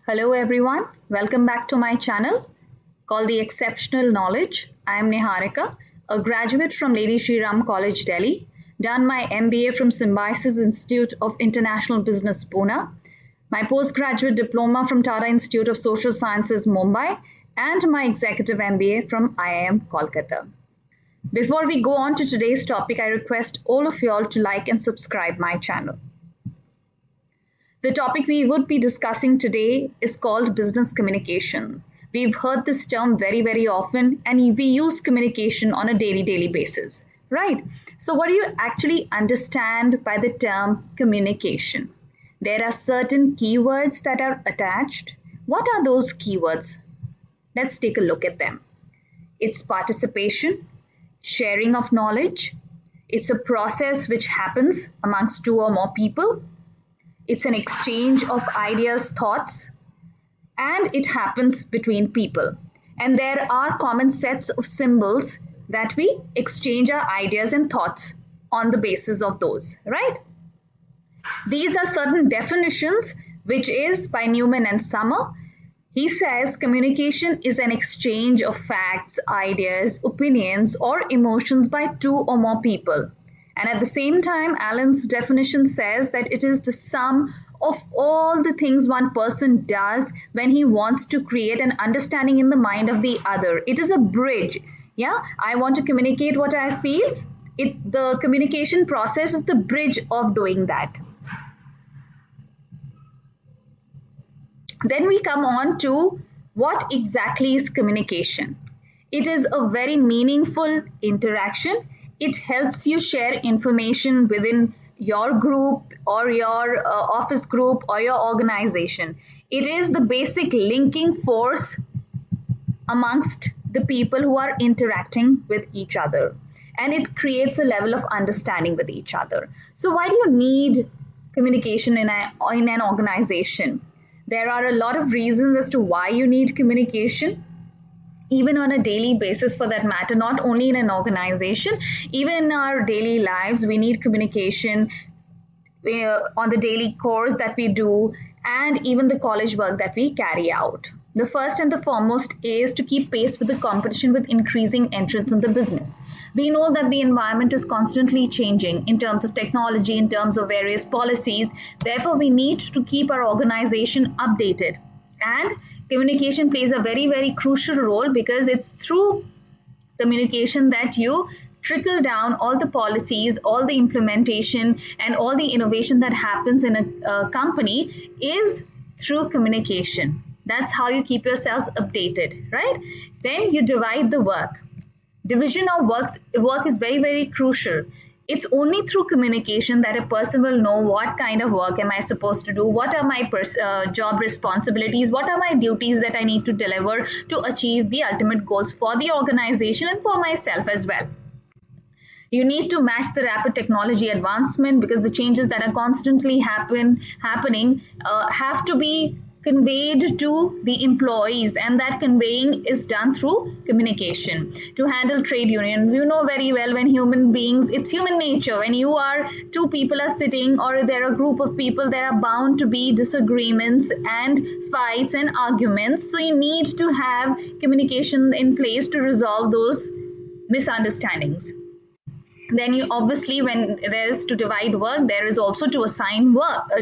Hello everyone, welcome back to my channel called The Exceptional Knowledge. I am Niharika, a graduate from Lady Shri Ram College, Delhi, done my MBA from Symbiosis Institute of International Business, Pune, my postgraduate diploma from Tata Institute of Social Sciences, Mumbai, and my executive MBA from IIM Kolkata. Before we go on to today's topic, I request all of you all to like and subscribe my channel. The topic we would be discussing today is called business communication. We've heard this term very, very often, and we use communication on a daily basis, right? So what do you actually understand by the term communication? There are certain keywords that are attached. What are those keywords? Let's take a look at them. It's participation, sharing of knowledge. It's a process which happens amongst two or more people. It's an exchange of ideas, thoughts, and it happens between people. And there are common sets of symbols that we exchange our ideas and thoughts on the basis of those, right? These are certain definitions, which is by Newman and Summer. He says communication is an exchange of facts, ideas, opinions, or emotions by two or more people. And at the same time, Allen's definition says that it is the sum of all the things one person does when he wants to create an understanding in the mind of the other. It is a bridge. Yeah, I want to communicate what I feel. The communication process is the bridge of doing that. Then we come on to what exactly is communication. It is a very meaningful interaction. It helps you share information within your group or your office group or your organization. It is the basic linking force amongst the people who are interacting with each other. And it creates a level of understanding with each other. So why do you need communication in an organization? There are a lot of reasons as to why you need communication. Even on a daily basis for that matter, not only in an organization, even in our daily lives, we need communication on the daily course that we do and even the college work that we carry out. The first and the foremost is to keep pace with the competition with increasing entrants in the business. We know that the environment is constantly changing in terms of technology, in terms of various policies. Therefore, we need to keep our organization updated. And communication plays a very, very crucial role because it's through communication that you trickle down all the policies, all the implementation, and all the innovation that happens in a company is through communication. That's how you keep yourselves updated, right? Then you divide the work. Division of work is very, very crucial. It's only through communication that a person will know what kind of work am I supposed to do, what are my job responsibilities, what are my duties that I need to deliver to achieve the ultimate goals for the organization and for myself as well. You need to match the rapid technology advancement because the changes that are constantly happening have to be conveyed to the employees, and that conveying is done through communication. To handle trade unions, you know very well, when human beings, it's human nature, when you are two people are sitting or there are a group of people, there are bound to be disagreements and fights and arguments. So you need to have communication in place to resolve those misunderstandings. Then you obviously, when there is to divide work, there is also to assign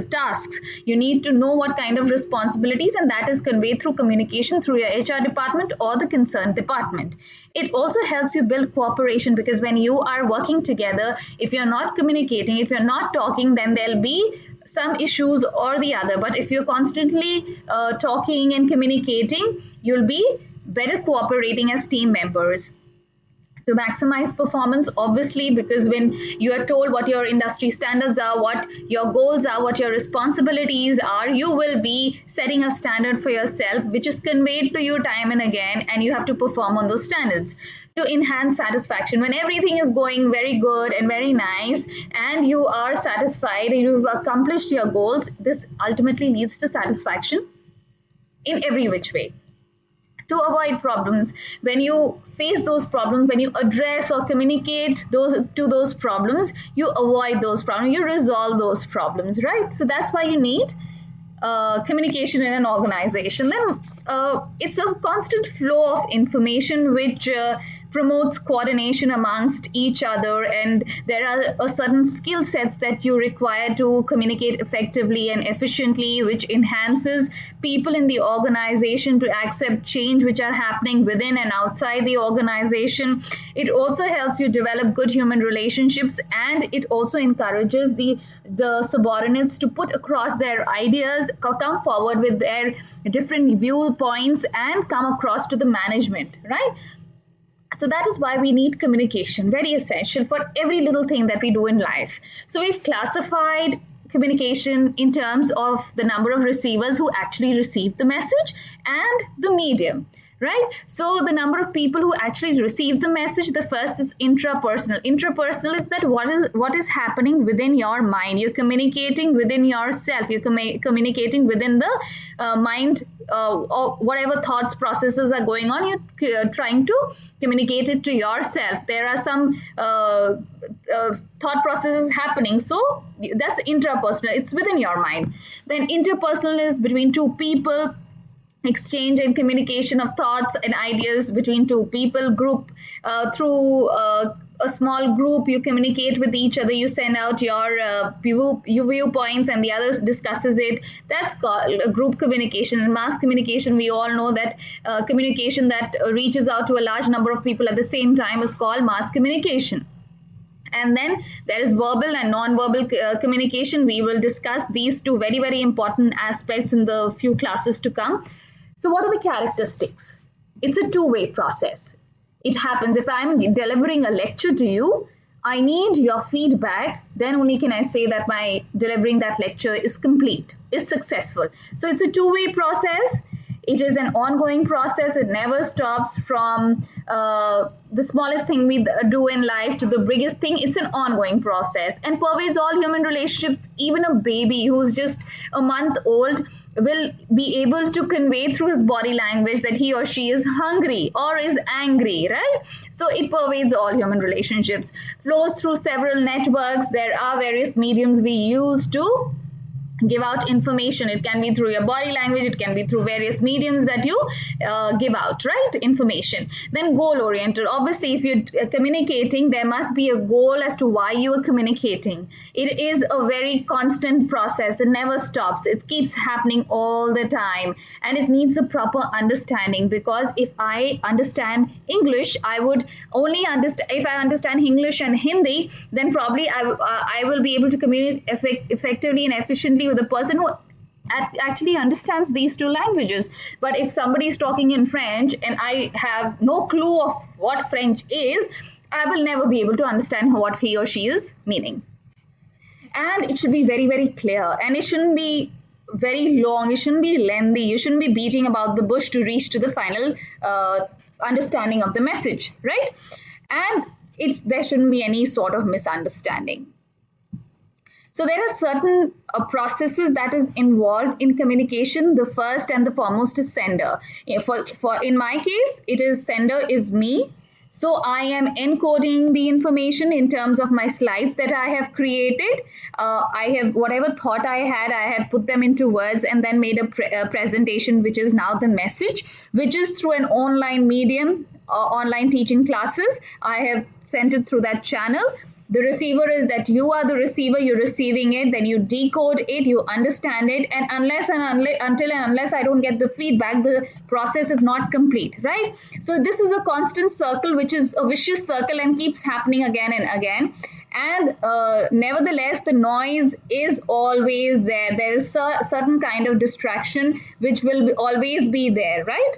tasks. You need to know what kind of responsibilities, and that is conveyed through communication through your HR department or the concerned department. It also helps you build cooperation because when you are working together, if you're not communicating, if you're not talking, then there'll be some issues or the other. But if you're constantly talking and communicating, you'll be better cooperating as team members. To maximize performance, obviously, because when you are told what your industry standards are, what your goals are, what your responsibilities are, you will be setting a standard for yourself, which is conveyed to you time and again, and you have to perform on those standards. To enhance satisfaction, when everything is going very good and very nice, and you are satisfied, and you've accomplished your goals, this ultimately leads to satisfaction in every which way. To avoid problems, when you face those problems, when you address or communicate those problems, you avoid those problems, you resolve those problems, right? So that's why you need communication in an organization, then it's a constant flow of information which promotes coordination amongst each other, and there are a certain skill sets that you require to communicate effectively and efficiently, which enhances people in the organization to accept change which are happening within and outside the organization. It also helps you develop good human relationships, and it also encourages the subordinates to put across their ideas, come forward with their different viewpoints and come across to the management, right? So that is why we need communication, very essential for every little thing that we do in life. So we've classified communication in terms of the number of receivers who actually receive the message and the medium, right? So the number of people who actually receive the message, the first is intrapersonal. Intrapersonal is that what is happening within your mind. You're communicating within yourself. You're communicating within the mind, or whatever thoughts processes are going on. You're trying to communicate it to yourself. There are some thought processes happening, so that's intrapersonal. It's within your mind. Then interpersonal is between two people, exchange and communication of thoughts and ideas between two people. Group, through a small group, you communicate with each other. You send out your viewpoints and the others discusses it. That's called group communication. And mass communication, we all know that communication that reaches out to a large number of people at the same time is called mass communication. And then there is verbal and non-verbal communication. We will discuss these two very, very important aspects in the few classes to come. So what are the characteristics? It's a two-way process. It happens if I'm delivering a lecture to you, I need your feedback. Then only can I say that my delivering that lecture is complete, is successful. So it's a two-way process. It is an ongoing process. It never stops, from the smallest thing we do in life to the biggest thing. It's an ongoing process and pervades all human relationships. Even a baby who's just a month old will be able to convey through his body language that he or she is hungry or is angry, right? So it pervades all human relationships, flows through several networks. There are various mediums we use to give out information. It can be through your body language, it can be through various mediums that you give out, right, information. Then goal oriented. Obviously, if you're communicating, there must be a goal as to why you are communicating. It is a very constant process. It never stops. It keeps happening all the time, and it needs a proper understanding, because if I understand English, I would only understand, if I understand English and Hindi, then probably I will be able to communicate effectively and efficiently with a person who actually understands these two languages. But if somebody is talking in French and I have no clue of what French is, I will never be able to understand what he or she is meaning. And it should be very, very clear, and it shouldn't be very long, it shouldn't be lengthy, you shouldn't be beating about the bush to reach to the final understanding of the message, right? And there shouldn't be any sort of misunderstanding. So there are certain processes that is involved in communication. The first and the foremost is sender. For in my case, it is sender is me. So I am encoding the information in terms of my slides that I have created. I have whatever thought I had put them into words and then made a presentation, which is now the message, which is through an online medium, online teaching classes. I have sent it through that channel. The receiver is that you are the receiver, you're receiving it, then you decode it, you understand it, and unless I don't get the feedback, the process is not complete, right? So this is a constant circle, which is a vicious circle and keeps happening again and again. And nevertheless, the noise is always there. There is a certain kind of distraction which will always be there, right?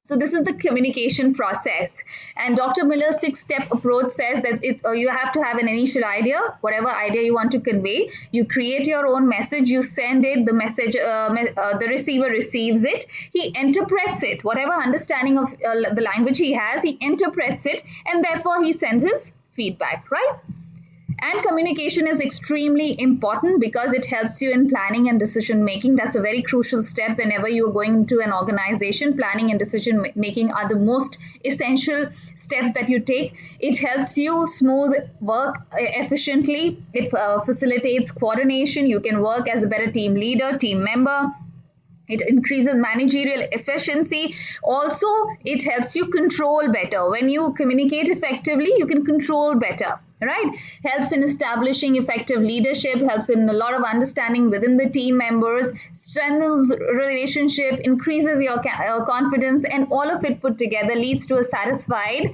So this is the communication process. And Dr. Miller's 6-step approach says that you have to have an initial idea, whatever idea you want to convey. You create your own message, you send it, the message, the receiver receives it, he interprets it, whatever understanding of the language he has, he interprets it, and therefore he sends his feedback, right? And communication is extremely important because it helps you in planning and decision making. That's a very crucial step whenever you're going into an organization. Planning and decision making are the most essential steps that you take. It helps you smooth work efficiently. It facilitates coordination. You can work as a better team leader, team member. It increases managerial efficiency. Also, it helps you control better. When you communicate effectively, you can control better, right? Helps in establishing effective leadership, helps in a lot of understanding within the team members, strengthens relationship, increases your confidence, and all of it put together leads to a satisfied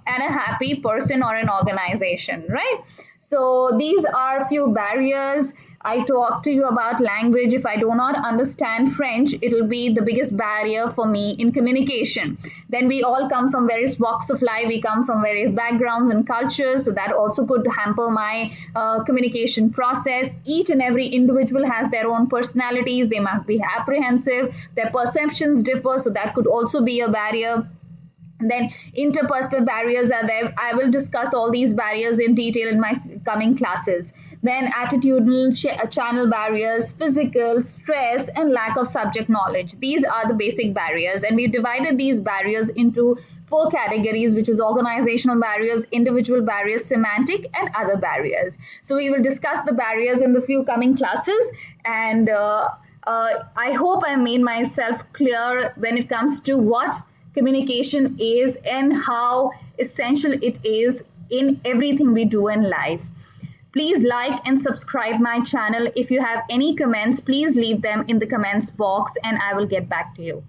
and a happy person or an organization, right? So these are a few barriers. I talk to you about language. If I do not understand French, it'll be the biggest barrier for me in communication. Then we all come from various walks of life. We come from various backgrounds and cultures. So that also could hamper my communication process. Each and every individual has their own personalities. They might be apprehensive. Their perceptions differ. So that could also be a barrier. Then interpersonal barriers are there. I will discuss all these barriers in detail in my coming classes. Then attitudinal channel barriers, physical, stress, and lack of subject knowledge. These are the basic barriers, and we've divided these barriers into 4 categories, which is organizational barriers, individual barriers, semantic, and other barriers. So we will discuss the barriers in the few coming classes, and I hope I made myself clear when it comes to what communication is and how essential it is in everything we do in life. Please like and subscribe my channel. If you have any comments, please leave them in the comments box and I will get back to you.